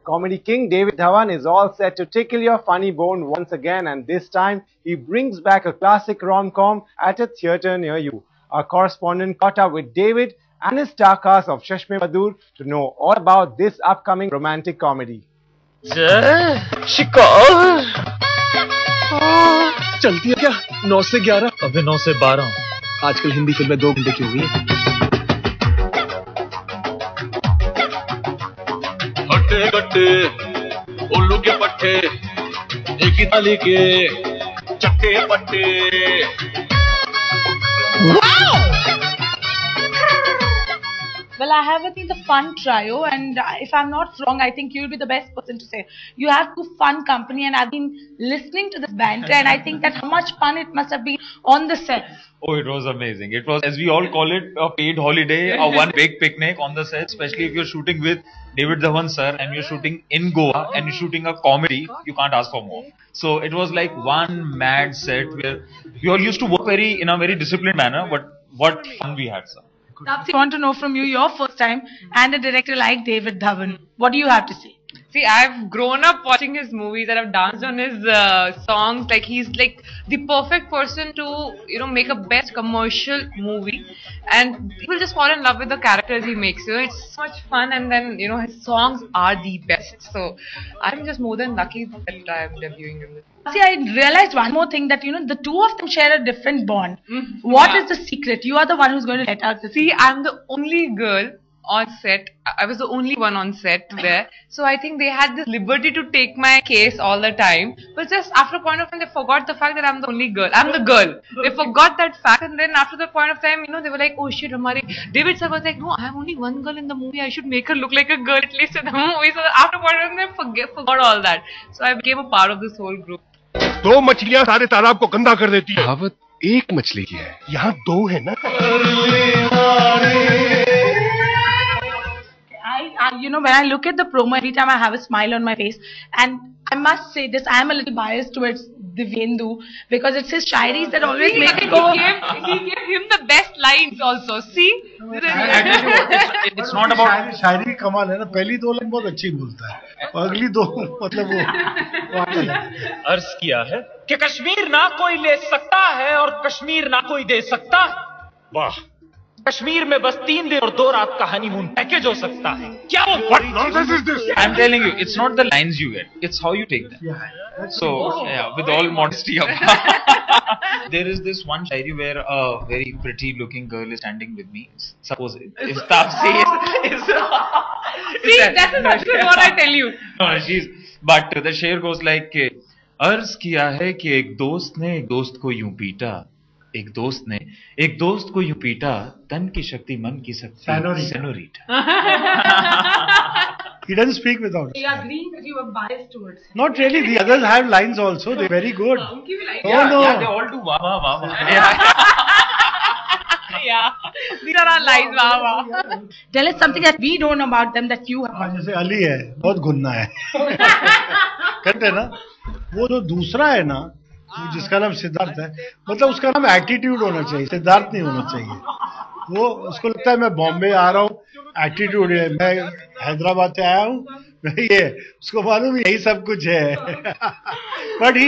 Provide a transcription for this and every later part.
Comedy king David Dhawan is all set to tickle your funny bone once again, and this time he brings back a classic rom-com at a theatre near you. Our correspondent caught up with David and his star cast of Chashme Madoor to know all about this upcoming romantic comedy. शिकार चलती है क्या 9 से 11? अबे 9 से 12। आजकल हिंदी फिल्में 2 घंटे की हो गई हैं। हट्टे कट्टे उल्लू के पट्टे एक ही थाली के चट्टे पट्टे। Well, I have with me the fun trio, and if I'm not wrong, I think you'll be the best person to say. You have two fun company, and I've been listening to this band, and I think that how much fun it must have been on the set. Oh, it was amazing. It was, as we all call it, a paid holiday, a one big picnic on the set, especially if you're shooting with David Dhawan sir and you're shooting in Goa and you're shooting a comedy, you can't ask for more. So it was like one mad set where we all used to work in a very disciplined manner, but what fun we had, sir. Taapsee, I want to know from you your first time and a director like David Dhawan. What do you have to say? See, I've grown up watching his movies and I've danced on his songs. Like, he's like the perfect person to, make a best commercial movie. And people just fall in love with the characters he makes. It's so much fun, and then, his songs are the best. So, I'm just more than lucky that I'm debuting in this. See, I realized one more thing, that, the two of them share a different bond. What is the secret? You are the one who's going to let out the secret. See, I'm the only girl on set. I was the only one on set there. So I think they had this liberty to take my case all the time. But just after a point of time, they forgot the fact that I'm the only girl. I'm the girl. They forgot that fact, and then after the point of time, they were like, oh shit, David sir was like, no, I'm only one girl in the movie. I should make her look like a girl at least in the movie. So after a point of time, they forgot all that. So I became a part of this whole group. 2 मछलियां सारे तालाब को गंदा कर देती है। कहावत एक मछली की है, यहाँ 2 है ना। When I look at the promo, every time I have a smile on my face, and I must say this, I am a little biased towards Divyendu because it's his shairis that always make me go. He gave him the best lines also. See? It's not about... शायरी कमाल है ना, पहली 2 line बहुत अच्छी बोलता है, अगली 2 मतलब वो अर्ज किया है कि कश्मीर ना कोई ले सकता है और कश्मीर ना कोई दे सकता। वाह, कश्मीर में बस 3 दिन और 2 रात का हनीमून पैकेज हो सकता है। क्या वो? What nonsense is this? I'm telling you, it's not the lines you get, it's how you take them. So, with all modesty, there is this one shairi where a very pretty looking girl is standing with me. Suppose if Taapsee is See, that is what I tell you. No, but the shair goes like, अर्ज किया है कि एक दोस्त ने एक दोस्त को यूं पीटा, एक दोस्त ने एक दोस्त को यूं पीटा, तन की शक्ति मन की शक्ति senorita. He doesn't speak without. You agree that you were biased towards him? Not really. The others have lines also. They're very good. Yeah, no. Yeah, they all do wah wah wah wah. Yeah, these are our lines. Wah wah. Tell us something that we don't know about them that you have. जैसे अली है, बहुत गुन्ना है। कहते हैं ना, वो जो दूसरा है ना, जिसका नाम सिद्धार्थ है, मतलब उसका नाम एटीट्यूड होना चाहिए, सिद्धार्थ नहीं होना चाहिए। वो उसको लगता है मैं बॉम्बे आ रहा हूँ, एटीट्यूड है, मैं हैदराबाद से आया हूँ, ये उसको मालूम यही सब कुछ है। But he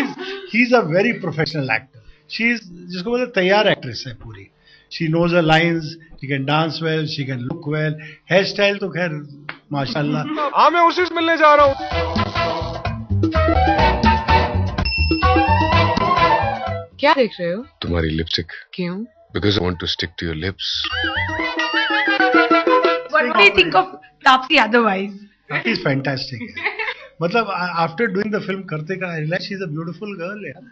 is a very professional actor. She is, जिसको बोलते तैयार एक्ट्रेस है पूरी। She knows her lines, she can dance well, she can look well, hair style तो खैर माशाल्लाह। हाँ, मैं उसी से मिलने जा रहा हूँ। क्या देख रहे हो? तुम्हारी लिपस्टिक। क्यों? Because I want to stick to your lips. What do you think of Taapsee otherwise? That is fantastic. मतलब after doing the film करते का I realized she's a beautiful girl यार।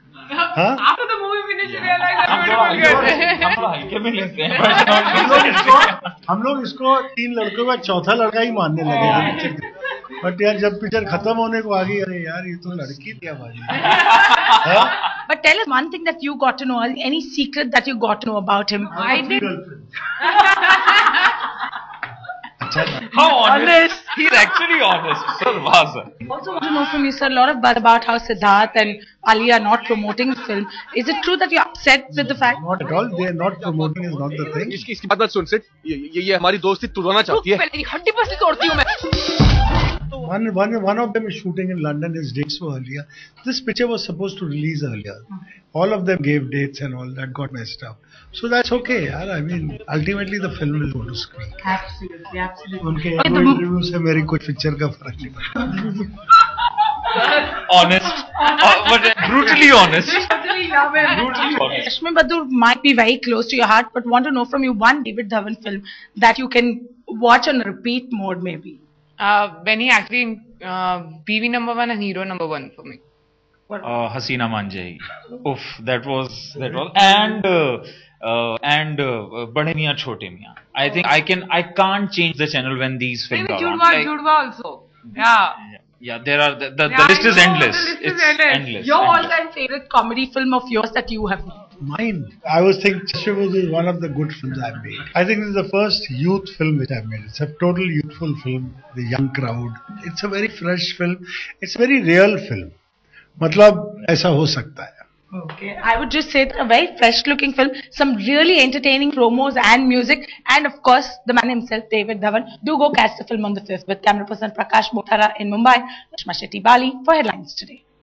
हाँ? After the movie finish, you realize I'm beautiful girl. हम थोड़ा हल्के में लेते हैं। हम लोग इसको 3 लड़कों का चौथा लड़का ही मानने लगे। बट यार जब पिक्चर खत्म होने को आ गई, अरे यार ये तो लड़की थी बाजी। But tell us one thing that you got to know, any secret that you got to know about him. I did. How honest? He's actually honest. Sir, was. Also want to know from you, sir, a lot of buzz about how Siddharth and Ali are not promoting the film. Is it true that you're upset with the fact? Not at all. They are not promoting. Is not the thing. इसकी बात सुन seat, ये हमारी दोस्ती तोड़ना चाहती है। हड्डी पसली तोड़ती हूँ मैं। One of them is shooting in London. His dates were earlier. This picture was supposed to release earlier. All of them gave dates and all that got messed up. So that's okay, yaar. I mean, ultimately the film will go to screen. Absolutely, absolutely. उनके interview से मेरी कुछ picture का फर्क नहीं पड़ता. Honest, but brutally honest. Brutally honest. Rashmi Badur might be very close to your heart, but want to know from you one David Dhawan film that you can watch on repeat mode, maybe. When he actually BV number 1 and hero number 1 for me. Hasina Manjai. Oof, that was, and Bade Miyan Chote Miyan. I think I can't change the channel when these films Maybe are on. Judwa also. Yeah. Yeah, there are the list is endless. It's endless. Your all-time favorite comedy film of yours that you have made? Mine. I was thinking Chashmabud is one of the good films I've made. I think this is the first youth film which I've made. It's a total youthful film. The young crowd. It's a very fresh film. It's a very real film. मतलब ऐसा हो सकता है. Okay, I would just say that a very fresh-looking film, some really entertaining promos and music, and of course, the man himself, David Dhawan. Do go catch the film on the 5th with camera person Prakash Bothara in Mumbai, Rashma Shetty Bali for Headlines Today.